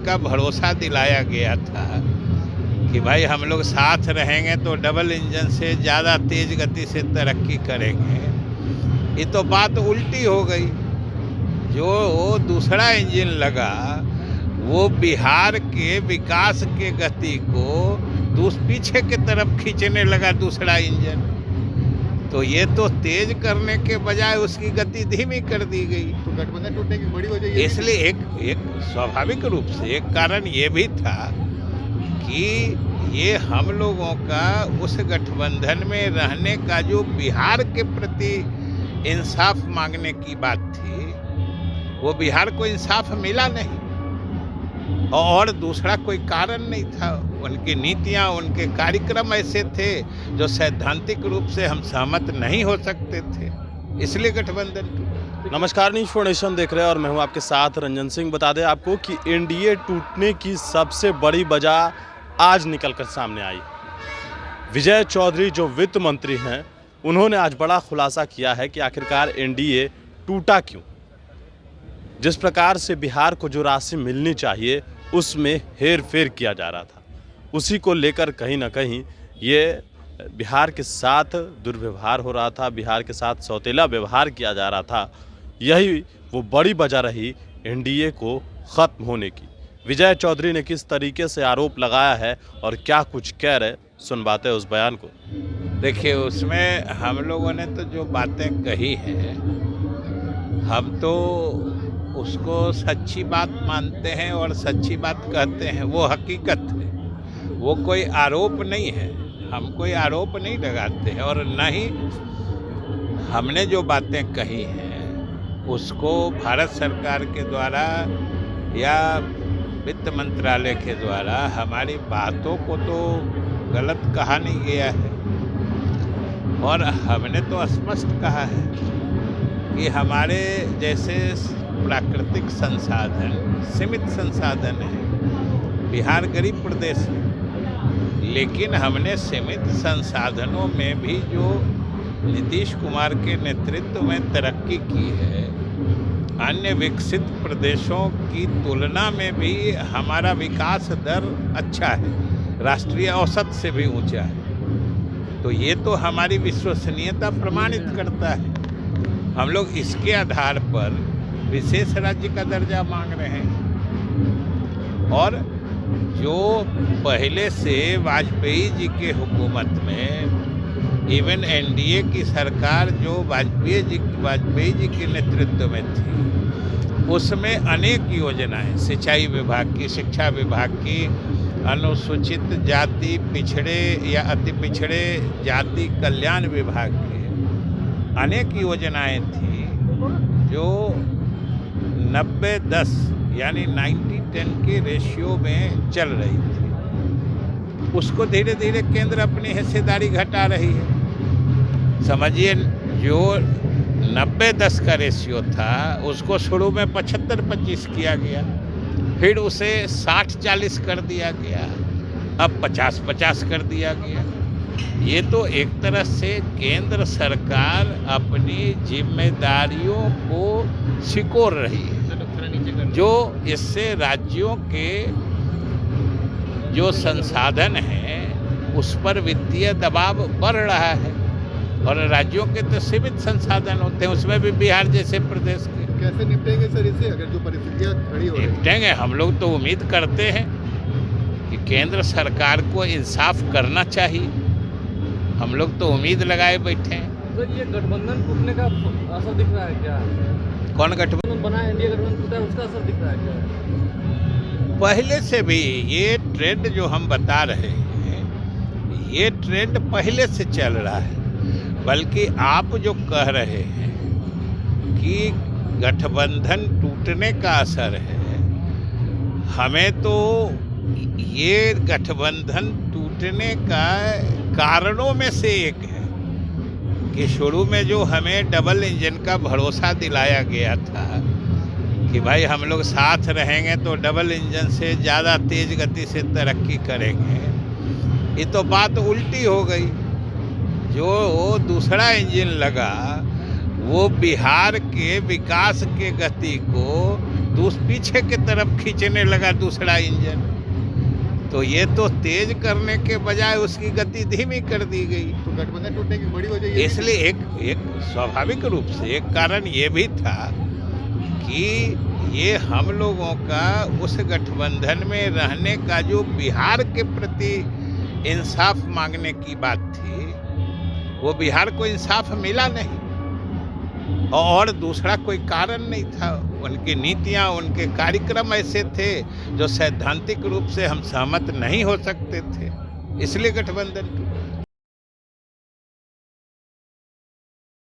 का भरोसा दिलाया गया था कि भाई हम लोग साथ रहेंगे तो डबल इंजन से ज़्यादा तेज गति से तरक्की करेंगे। ये तो बात उल्टी हो गई। जो वो दूसरा इंजन लगा वो बिहार के विकास के गति को पीछे की तरफ खींचने लगा दूसरा इंजन। तो ये तो तेज करने के बजाय उसकी गति धीमी कर दी गई। तो गठबंधन टूटने की बड़ी वजह ये इसलिए एक स्वाभाविक रूप से एक कारण ये भी था कि ये हम लोगों का उस गठबंधन में रहने का जो बिहार के प्रति इंसाफ मांगने की बात थी, वो बिहार को इंसाफ मिला नहीं। और दूसरा कोई कारण नहीं था। उनकी नीतियां, उनके कार्यक्रम ऐसे थे जो सैद्धांतिक रूप से हम सहमत नहीं हो सकते थे, इसलिए गठबंधन टूटा। नमस्कार, न्यूज़ फॉर नेशन देख रहे हैं और मैं हूं आपके साथ रंजन सिंह। बता दें आपको कि एनडीए टूटने की सबसे बड़ी वजह आज निकलकर सामने आई। विजय चौधरी जो वित्त मंत्री हैं, उन्होंने आज बड़ा खुलासा किया है कि आखिरकार एनडीए टूटा क्यों। जिस प्रकार से बिहार को जो राशि मिलनी चाहिए उसमें हेर फेर किया जा रहा था, उसी को लेकर कहीं ना कहीं ये बिहार के साथ दुर्व्यवहार हो रहा था, बिहार के साथ सौतेला व्यवहार किया जा रहा था। यही वो बड़ी वजह रही एनडीए को ख़त्म होने की। विजय चौधरी ने किस तरीके से आरोप लगाया है और क्या कुछ कह रहे, सुनवाते उस बयान को। देखिए, उसमें हम लोगों ने तो जो बातें कही हैं, हम तो उसको सच्ची बात मानते हैं और सच्ची बात कहते हैं। वो हकीकत है, वो कोई आरोप नहीं है। हम कोई आरोप नहीं लगाते हैं और न ही हमने जो बातें कही हैं उसको भारत सरकार के द्वारा या वित्त मंत्रालय के द्वारा हमारी बातों को तो गलत कहा नहीं गया है। और हमने तो स्पष्ट कहा है कि हमारे जैसे प्राकृतिक संसाधन सीमित संसाधन है। बिहार गरीब प्रदेश है, लेकिन हमने सीमित संसाधनों में भी जो नीतीश कुमार के नेतृत्व में तरक्की की है, अन्य विकसित प्रदेशों की तुलना में भी हमारा विकास दर अच्छा है, राष्ट्रीय औसत से भी ऊंचा है। तो ये तो हमारी विश्वसनीयता प्रमाणित करता है। हम लोग इसके आधार पर विशेष राज्य का दर्जा मांग रहे हैं। और जो पहले से वाजपेयी जी के हुकूमत में, इवन एनडीए की सरकार जो वाजपेयी जी के नेतृत्व में थी, उसमें अनेक योजनाएं सिंचाई विभाग की, शिक्षा विभाग की, अनुसूचित जाति, पिछड़े या अति पिछड़े जाति कल्याण विभाग की अनेक योजनाएं थी जो 90-10 यानी 90-10 के रेशियो में चल रही थी। उसको धीरे धीरे केंद्र अपनी हिस्सेदारी घटा रही है। समझिए, जो 90-10 का रेशियो था उसको शुरू में 75-25 किया गया, फिर उसे 60-40 कर दिया गया, अब 50-50 कर दिया गया। ये तो एक तरह से केंद्र सरकार अपनी जिम्मेदारियों को सिकोड़ रही है, जो इससे राज्यों के जो संसाधन हैं उस पर वित्तीय दबाव बढ़ रहा है। और राज्यों के तो सीमित संसाधन होते हैं, उसमें भी बिहार जैसे प्रदेश के। कैसे निपटेंगे सर इससे, अगर जो परिस्थितियां खड़ी हो रही हैं? निपटेंगे, हम लोग तो उम्मीद करते हैं कि केंद्र सरकार को इंसाफ करना चाहिए। हम लोग तो उम्मीद लगाए बैठे हैं। सर, ये गठबंधन टूटने का असर दिख रहा है क्या? कौन गठबंधन बना है, इंडिया गठबंधन टूटा है, उसका असर दिख रहा है क्या? पहले से भी ये ट्रेंड जो हम बता रहे हैं, ये ट्रेंड पहले से चल रहा है। बल्कि आप जो कह रहे हैं कि गठबंधन टूटने का असर है, हमें तो ये गठबंधन टूटने का कारणों में से एक है कि शुरू में जो हमें डबल इंजन का भरोसा दिलाया गया था कि भाई हम लोग साथ रहेंगे तो डबल इंजन से ज़्यादा तेज गति से तरक्की करेंगे, ये तो बात उल्टी हो गई। जो वो दूसरा इंजन लगा वो बिहार के विकास के गति को पीछे की तरफ खींचने लगा दूसरा इंजन। तो ये तो तेज करने के बजाय उसकी गति धीमी कर दी गई। तो गठबंधन टूटने की बड़ी वजह ये इसलिए एक स्वाभाविक रूप से एक कारण ये भी था कि ये हम लोगों का उस गठबंधन में रहने का जो बिहार के प्रति इंसाफ मांगने की बात थी, वो बिहार को इंसाफ मिला नहीं। और दूसरा कोई कारण नहीं था। उनकी नीतियां, उनके कार्यक्रम ऐसे थे जो सैद्धांतिक रूप से हम सहमत नहीं हो सकते थे, इसलिए गठबंधन